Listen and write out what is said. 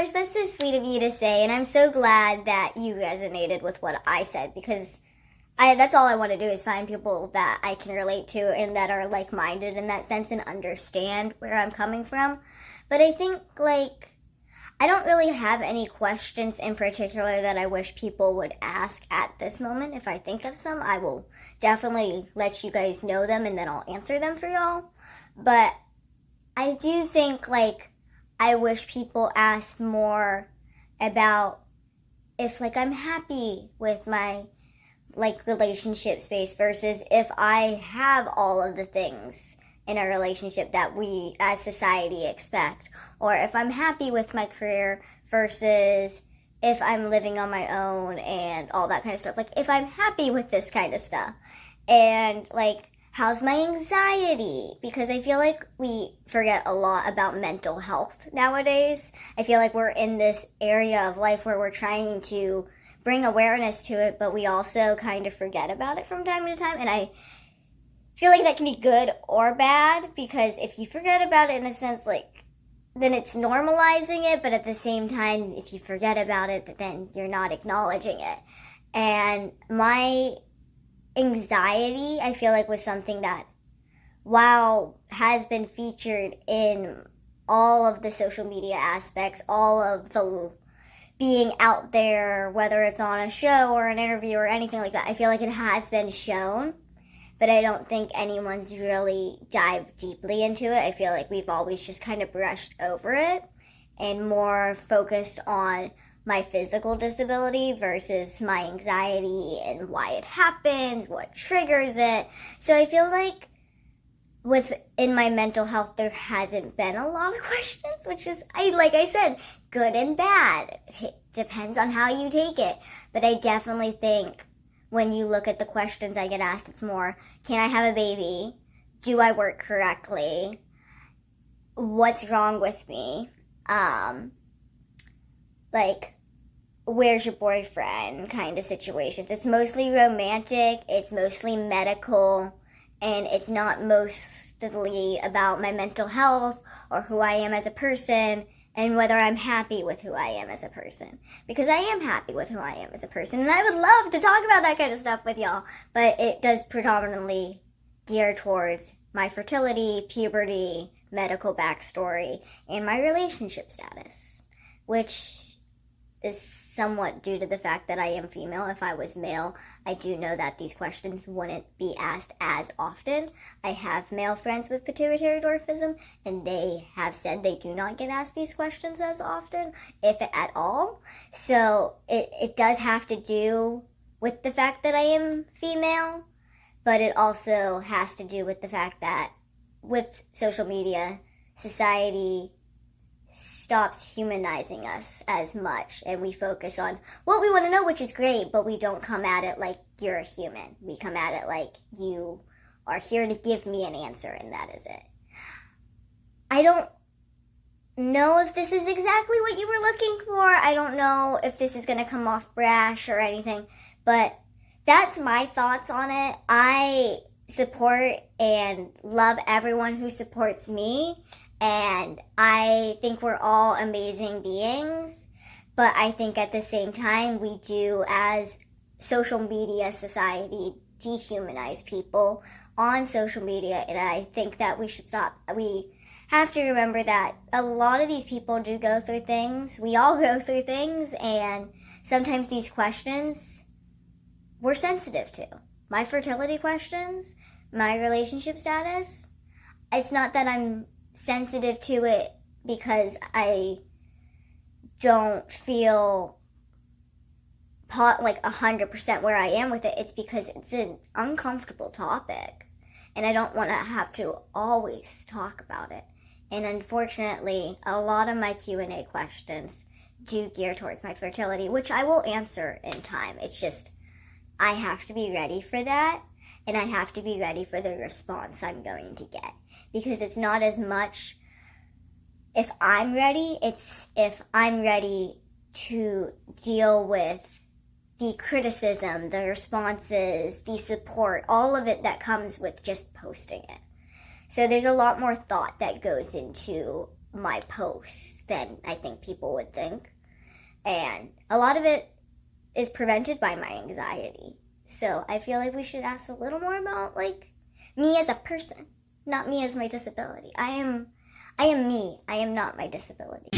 gosh, that's so sweet of you to say, and I'm so glad that you resonated with what I said, because that's all I want to do is find people that I can relate to and that are like-minded in that sense and understand where I'm coming from. But I think, like, I don't really have any questions in particular that I wish people would ask at this moment. If I think of some, I will definitely let you guys know them and then I'll answer them for y'all. But I do think, like, I wish people asked more about if, like, I'm happy with my, like, relationship space versus if I have all of the things in a relationship that we as society expect, or if I'm happy with my career versus if I'm living on my own and all that kind of stuff. Like, if I'm happy with this kind of stuff, and, like, how's my anxiety? Because I feel like we forget a lot about mental health nowadays. I feel like we're in this area of life where we're trying to bring awareness to it, but we also kind of forget about it from time to time. And I feel like that can be good or bad, because if you forget about it in a sense, like, then it's normalizing it, but at the same time, if you forget about it, then you're not acknowledging it. And my anxiety, I feel like, was something that, while has been featured in all of the social media aspects, all of the being out there, whether it's on a show or an interview or anything like that, I feel like it has been shown, but I don't think anyone's really dived deeply into it. I feel like we've always just kind of brushed over it and more focused on my physical disability versus my anxiety and why it happens, what triggers it. So I feel like within my mental health, there hasn't been a lot of questions, which is, like I said, good and bad. It depends on how you take it. But I definitely think when you look at the questions I get asked, it's more, can I have a baby? Do I work correctly? What's wrong with me? Like, where's your boyfriend kind of situations. It's mostly romantic, it's mostly medical, and it's not mostly about my mental health or who I am as a person and whether I'm happy with who I am as a person. Because I am happy with who I am as a person, and I would love to talk about that kind of stuff with y'all, but it does predominantly gear towards my fertility, puberty, medical backstory, and my relationship status, which is somewhat due to the fact that I am female. If I was male, I do know that these questions wouldn't be asked as often. I have male friends with pituitary dwarfism, and they have said they do not get asked these questions as often, if at all. So it does have to do with the fact that I am female, but it also has to do with the fact that with social media, society stops humanizing us as much, and we focus on what we want to know, which is great, but we don't come at it like you're a human. We come at it like you are here to give me an answer, and that is it. I don't know if this is exactly what you were looking for. I don't know if this is going to come off brash or anything, but that's my thoughts on it. I support and love everyone who supports me, and I think we're all amazing beings, but I think at the same time we do, as social media society, dehumanize people on social media, and I think that we should stop. We have to remember that a lot of these people do go through things. We all go through things, and sometimes these questions we're sensitive to. My fertility questions, my relationship status, it's not that I'm sensitive to it because I don't feel like 100% where I am with it. It's because it's an uncomfortable topic, and I don't want to have to always talk about it. And unfortunately, a lot of my Q&A questions do gear towards my fertility, which I will answer in time. It's just I have to be ready for that, and I have to be ready for the response I'm going to get. Because it's not as much if I'm ready, it's if I'm ready to deal with the criticism, the responses, the support, all of it that comes with just posting it. So there's a lot more thought that goes into my posts than I think people would think. And a lot of it is prevented by my anxiety. So I feel like we should ask a little more about, like, me as a person, not me as my disability. I am me. I am not my disability.